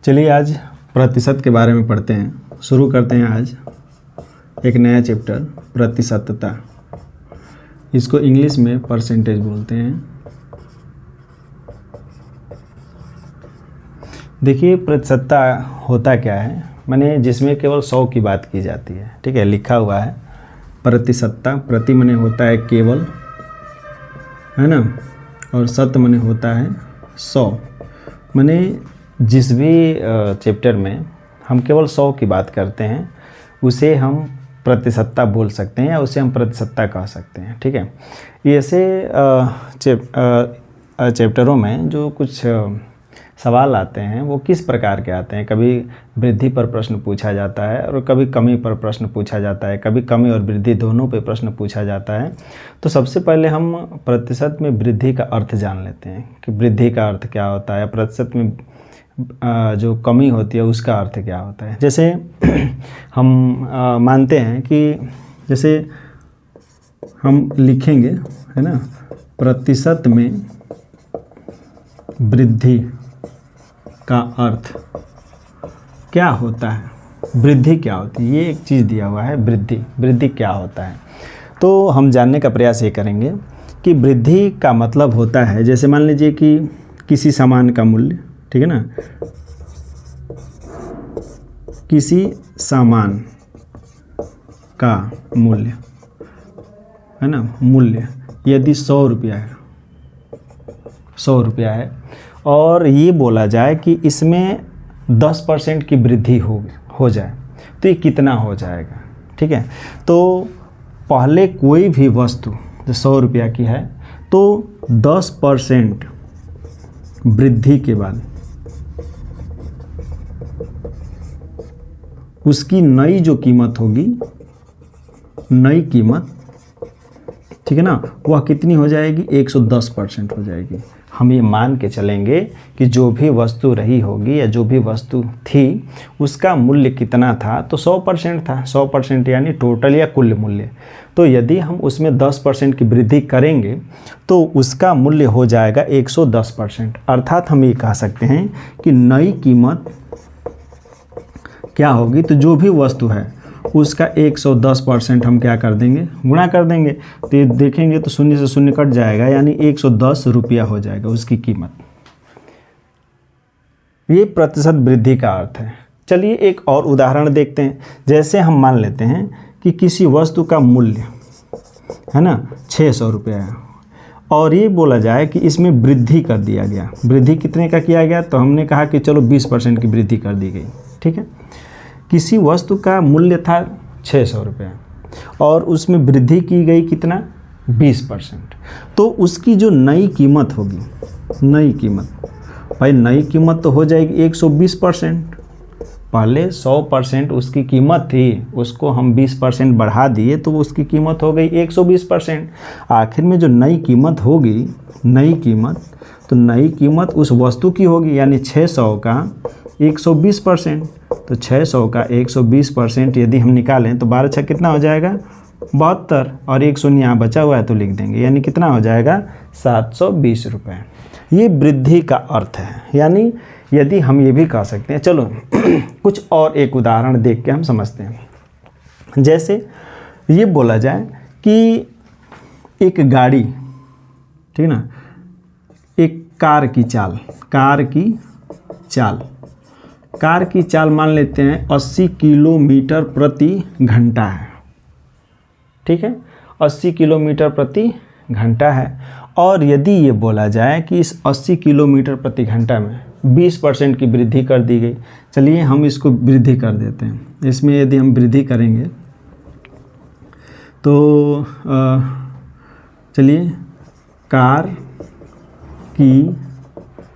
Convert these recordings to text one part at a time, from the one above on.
चलिए आज प्रतिशत के बारे में पढ़ते हैं। शुरू करते हैं आज एक नया चैप्टर प्रतिशतता। इसको इंग्लिश में परसेंटेज बोलते हैं। देखिए प्रतिशतता होता क्या है, माने जिसमें केवल 100 की बात की जाती है। ठीक है, लिखा हुआ है प्रतिशतता। प्रति माने होता है केवल, है ना, और शत माने होता है 100। माने जिस भी चैप्टर में हम केवल 100 की बात करते हैं उसे हम प्रतिशतता बोल सकते हैं या उसे हम प्रतिशतता कह सकते हैं। ठीक है, ऐसे चैप्टरों में जो कुछ सवाल आते हैं वो किस प्रकार के आते हैं। कभी वृद्धि पर प्रश्न पूछा जाता है और कभी कमी पर प्रश्न पूछा जाता है, कभी कमी और वृद्धि दोनों पे प्रश्न पूछा जाता है। तो सबसे पहले हम प्रतिशत में वृद्धि का अर्थ जान लेते हैं कि वृद्धि का अर्थ क्या होता है, प्रतिशत में जो कमी होती है उसका अर्थ क्या होता है। जैसे हम मानते हैं कि जैसे हम लिखेंगे, है ना, प्रतिशत में वृद्धि का अर्थ क्या होता है, वृद्धि क्या होती है। ये एक चीज़ दिया हुआ है, वृद्धि क्या होता है। तो हम जानने का प्रयास ये करेंगे कि वृद्धि का मतलब होता है, जैसे मान लीजिए कि किसी सामान का मूल्य, ठीक है ना, किसी सामान का मूल्य, है ना, मूल्य यदि 100 रुपया है, 100 रुपया है और ये बोला जाए कि इसमें 10% की वृद्धि हो जाए तो ये कितना हो जाएगा। ठीक है, तो पहले कोई भी वस्तु जो 100 रुपया की है तो 10% वृद्धि के बाद उसकी नई जो कीमत होगी, नई कीमत, ठीक है ना, वह कितनी हो जाएगी, 110% हो जाएगी। हम ये मान के चलेंगे कि जो भी वस्तु रही होगी या जो भी वस्तु थी उसका मूल्य कितना था, तो 100% था। 100% यानी टोटल या कुल मूल्य। तो यदि हम उसमें 10% की वृद्धि करेंगे तो उसका मूल्य हो जाएगा 110%। अर्थात हम ये कह सकते हैं कि नई कीमत क्या होगी, तो जो भी वस्तु है उसका 110% हम क्या कर देंगे, गुणा कर देंगे। तो ये देखेंगे तो शून्य से शून्य कट जाएगा, यानी 110 रुपया हो जाएगा उसकी कीमत। ये प्रतिशत वृद्धि का अर्थ है। चलिए एक और उदाहरण देखते हैं। जैसे हम मान लेते हैं कि किसी वस्तु का मूल्य, है ना, 600 रुपया है और ये बोला जाए कि इसमें वृद्धि कर दिया गया। वृद्धि कितने का किया गया, तो हमने कहा कि चलो 20% की वृद्धि कर दी गई। ठीक है, किसी वस्तु का मूल्य था 600 रुपये और उसमें वृद्धि की गई कितना, 20%। तो उसकी जो नई कीमत होगी, नई कीमत, भाई नई कीमत तो हो जाएगी 120%। पहले 100% उसकी कीमत थी, उसको हम 20% बढ़ा दिए तो उसकी कीमत हो गई 120%। आखिर में जो नई कीमत होगी, नई कीमत, तो नई कीमत उस वस्तु की होगी, यानी 600 का 120%। तो 600 का 120% यदि हम निकालें तो 12 छः कितना हो जाएगा, 72, और 1 शून्य यहाँ बचा हुआ है तो लिख देंगे, यानी कितना हो जाएगा, 720 रुपये। ये वृद्धि का अर्थ है। यानी यदि हम ये भी कह सकते हैं, चलो कुछ और एक उदाहरण देख के हम समझते हैं। जैसे ये बोला जाए कि एक गाड़ी, ठीक ना, एक कार की चाल मान लेते हैं 80 किलोमीटर प्रति घंटा है। ठीक है, 80 किलोमीटर प्रति घंटा है और यदि ये बोला जाए कि इस 80 किलोमीटर प्रति घंटा में 20% की वृद्धि कर दी गई। चलिए हम इसको वृद्धि कर देते हैं। इसमें यदि हम वृद्धि करेंगे तो चलिए कार की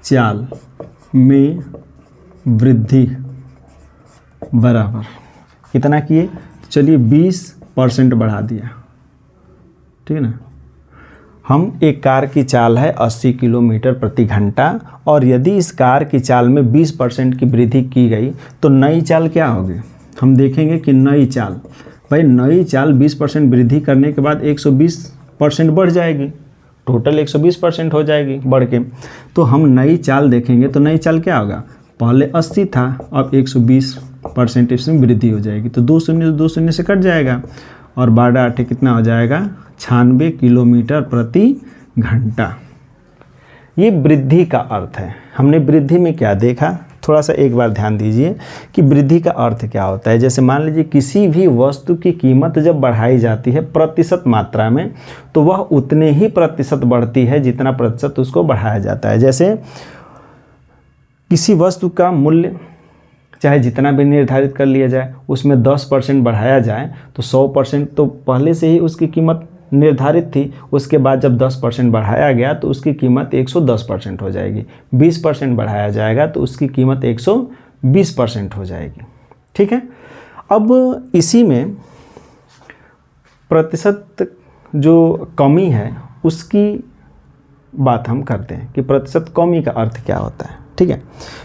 चाल में वृद्धि बराबर कितना किए, चलिए 20% बढ़ा दिया। ठीक है ना, हम एक कार की चाल है 80 किलोमीटर प्रति घंटा और यदि इस कार की चाल में 20% की वृद्धि की गई तो नई चाल क्या होगी। हम देखेंगे कि नई चाल, भाई नई चाल 20% वृद्धि करने के बाद 120% बढ़ जाएगी, टोटल 120% हो जाएगी बढ़ के। तो हम नई चाल देखेंगे तो नई चाल क्या होगा, पहले 80 था, अब 120% इसमें वृद्धि हो जाएगी। तो 2 शून्य से कट जाएगा और 12 कितना हो जाएगा 96 किलोमीटर प्रति घंटा। ये वृद्धि का अर्थ है। हमने वृद्धि में क्या देखा, थोड़ा सा एक बार ध्यान दीजिए कि वृद्धि का अर्थ क्या होता है। जैसे मान लीजिए किसी भी वस्तु की कीमत जब बढ़ाई जाती है प्रतिशत मात्रा में, तो वह उतने ही प्रतिशत बढ़ती है जितना प्रतिशत उसको बढ़ाया जाता है। जैसे किसी वस्तु का मूल्य चाहे जितना भी निर्धारित कर लिया जाए, उसमें 10% बढ़ाया जाए तो 100% तो पहले से ही उसकी कीमत निर्धारित थी। उसके बाद जब 10% बढ़ाया गया तो उसकी कीमत 110% हो जाएगी। 20% बढ़ाया जाएगा तो उसकी कीमत 120% हो जाएगी। ठीक है। अब इसी में प्रतिशत जो कमी है उसकी बात हम करते हैं कि प्रतिशत कमी का अर्थ क्या होता है। ठीक है।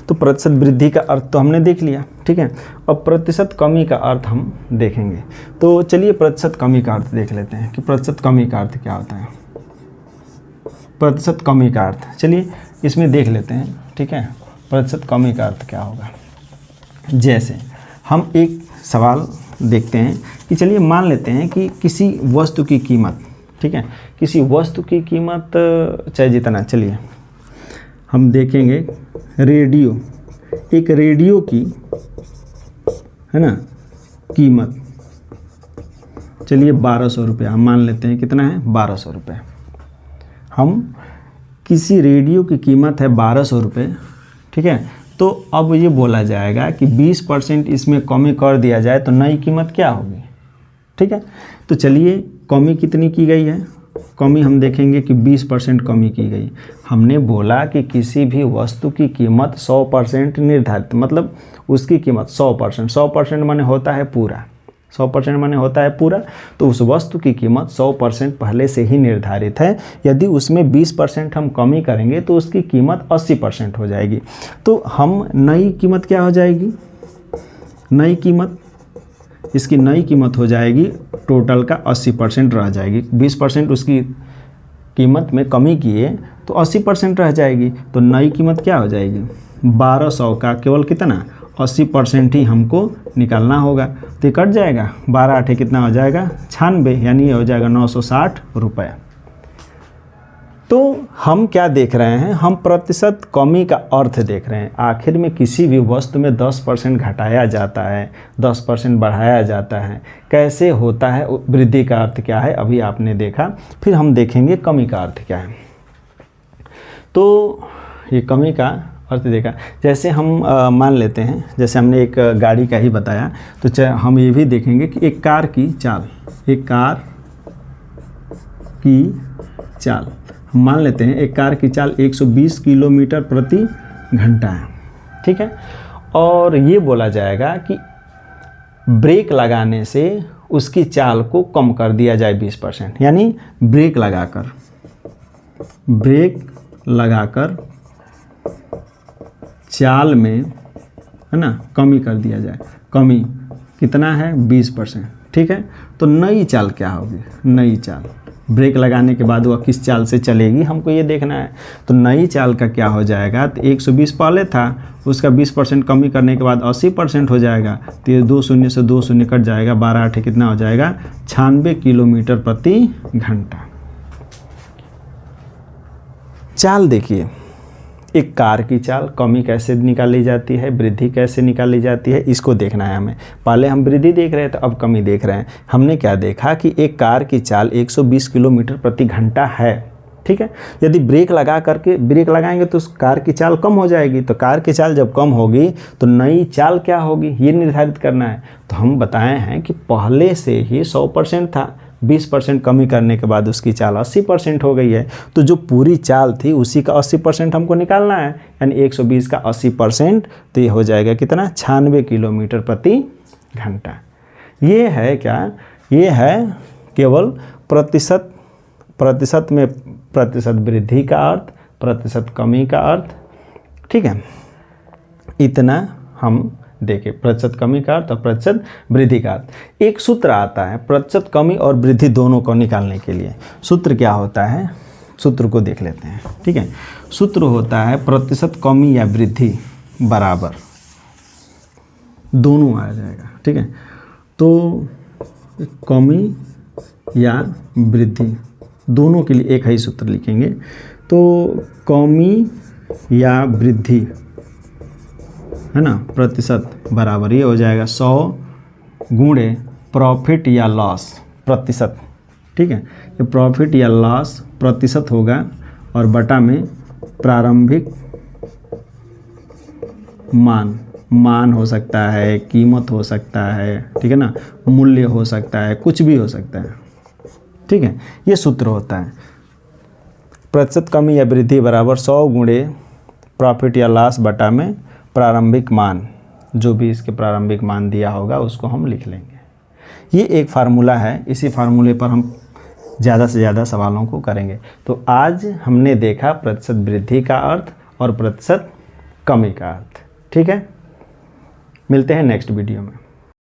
तो प्रतिशत वृद्धि का अर्थ तो हमने देख लिया। ठीक है। अब प्रतिशत कमी का अर्थ हम देखेंगे। तो चलिए प्रतिशत कमी का अर्थ देख लेते हैं कि प्रतिशत कमी का अर्थ क्या होता है। प्रतिशत कमी का अर्थ चलिए इसमें देख लेते हैं। ठीक है। प्रतिशत कमी का अर्थ क्या होगा। जैसे हम एक सवाल देखते हैं कि चलिए मान लेते हैं कि किसी वस्तु की कीमत, ठीक है, किसी वस्तु की कीमत चाहे जितना, चलिए हम देखेंगे रेडियो, एक रेडियो की है ना कीमत, चलिए 1200 रुपये हम मान लेते हैं। कितना है 1200 रुपये। हम किसी रेडियो की कीमत है 1200 रुपये। ठीक है। तो अब ये बोला जाएगा कि 20% इसमें कमी कर दिया जाए तो नई कीमत क्या होगी। ठीक है। तो चलिए कमी कितनी की गई है, कमी हम देखेंगे कि 20% कमी की गई। हमने बोला कि किसी भी वस्तु की कीमत 100% निर्धारित, मतलब उसकी कीमत 100%, 100% माने होता है पूरा, 100% माने होता है पूरा। तो उस वस्तु की कीमत 100% पहले से ही निर्धारित है। यदि उसमें 20% हम कमी करेंगे तो उसकी कीमत 80% हो जाएगी। तो हम नई कीमत क्या हो जाएगी, नई कीमत, इसकी नई कीमत हो जाएगी टोटल का 80% रह जाएगी। 20% उसकी कीमत में कमी किए तो 80% रह जाएगी। तो नई कीमत क्या हो जाएगी 1200 का केवल कितना 80% ही हमको निकालना होगा। तो ये कट जाएगा, 12 8 कितना हो जाएगा 96, यानी ये हो जाएगा 960 रुपये। तो हम क्या देख रहे हैं, हम प्रतिशत कमी का अर्थ देख रहे हैं। आखिर में किसी भी वस्तु में 10% घटाया जाता है, 10% बढ़ाया जाता है, कैसे होता है, वृद्धि का अर्थ क्या है अभी आपने देखा। फिर हम देखेंगे कमी का अर्थ क्या है। तो ये कमी का अर्थ देखा। जैसे हम मान लेते हैं, जैसे हमने एक गाड़ी का ही बताया, तो हम ये भी देखेंगे कि एक कार की चाल, एक कार की चाल हम मान लेते हैं, एक कार की चाल 120 किलोमीटर प्रति घंटा है। ठीक है। और ये बोला जाएगा कि ब्रेक लगाने से उसकी चाल को कम कर दिया जाए 20%, यानी ब्रेक लगाकर चाल में है ना कमी कर दिया जाए। कमी कितना है 20%। ठीक है। तो नई चाल क्या होगी, नई चाल ब्रेक लगाने के बाद वह किस चाल से चलेगी हमको ये देखना है। तो नई चाल का क्या हो जाएगा, तो 120 पहले था, उसका 20% कमी करने के बाद 80% हो जाएगा। तो ये 2 शून्य से 2 शून्य कट जाएगा, 12 8 कितना हो जाएगा 96 किलोमीटर प्रति घंटा। चाल देखिए, एक कार की चाल कमी कैसे निकाली जाती है, वृद्धि कैसे निकाली जाती है, इसको देखना है हमें। पहले हम वृद्धि देख रहे हैं तो अब कमी देख रहे हैं। हमने क्या देखा कि एक कार की चाल 120 किलोमीटर प्रति घंटा है। ठीक है। यदि ब्रेक लगाएंगे तो उस कार की चाल कम हो जाएगी। तो कार की चाल जब कम होगी तो नई चाल क्या होगी ये निर्धारित करना है। तो हम बताए हैं कि पहले से ही 100% था, 20% कमी करने के बाद उसकी चाल 80% हो गई है। तो जो पूरी चाल थी उसी का 80% हमको निकालना है, यानी 120 का 80%, तो ये हो जाएगा कितना 96 किलोमीटर प्रति घंटा। ये है क्या, ये है केवल प्रतिशत में प्रतिशत वृद्धि का अर्थ, प्रतिशत कमी का अर्थ। ठीक है। इतना हम देखें प्रतिशत कमी का अर्थ और प्रतिशत वृद्धि का अर्थ। एक सूत्र आता है प्रतिशत कमी और वृद्धि दोनों को निकालने के लिए। सूत्र क्या होता है, सूत्र को देख लेते हैं। ठीक है। सूत्र होता है प्रतिशत कमी या वृद्धि बराबर दोनों आ जाएगा। ठीक है, तो कमी या वृद्धि दोनों के लिए एक ही सूत्र लिखेंगे। तो कमी या वृद्धि है ना प्रतिशत बराबर ये हो जाएगा 100 गुणे प्रॉफिट या लॉस प्रतिशत। ठीक है, ये प्रॉफिट या लॉस प्रतिशत होगा और बटा में प्रारंभिक मान हो सकता है, कीमत हो सकता है, ठीक है ना, मूल्य हो सकता है, कुछ भी हो सकता है। ठीक है, ये सूत्र होता है प्रतिशत कमी या वृद्धि बराबर 100 गुणे प्रॉफिट या लॉस बटा में प्रारंभिक मान, जो भी इसके प्रारंभिक मान दिया होगा उसको हम लिख लेंगे। ये एक फार्मूला है, इसी फार्मूले पर हम ज़्यादा से ज़्यादा सवालों को करेंगे। तो आज हमने देखा प्रतिशत वृद्धि का अर्थ और प्रतिशत कमी का अर्थ। ठीक है, मिलते हैं नेक्स्ट वीडियो में।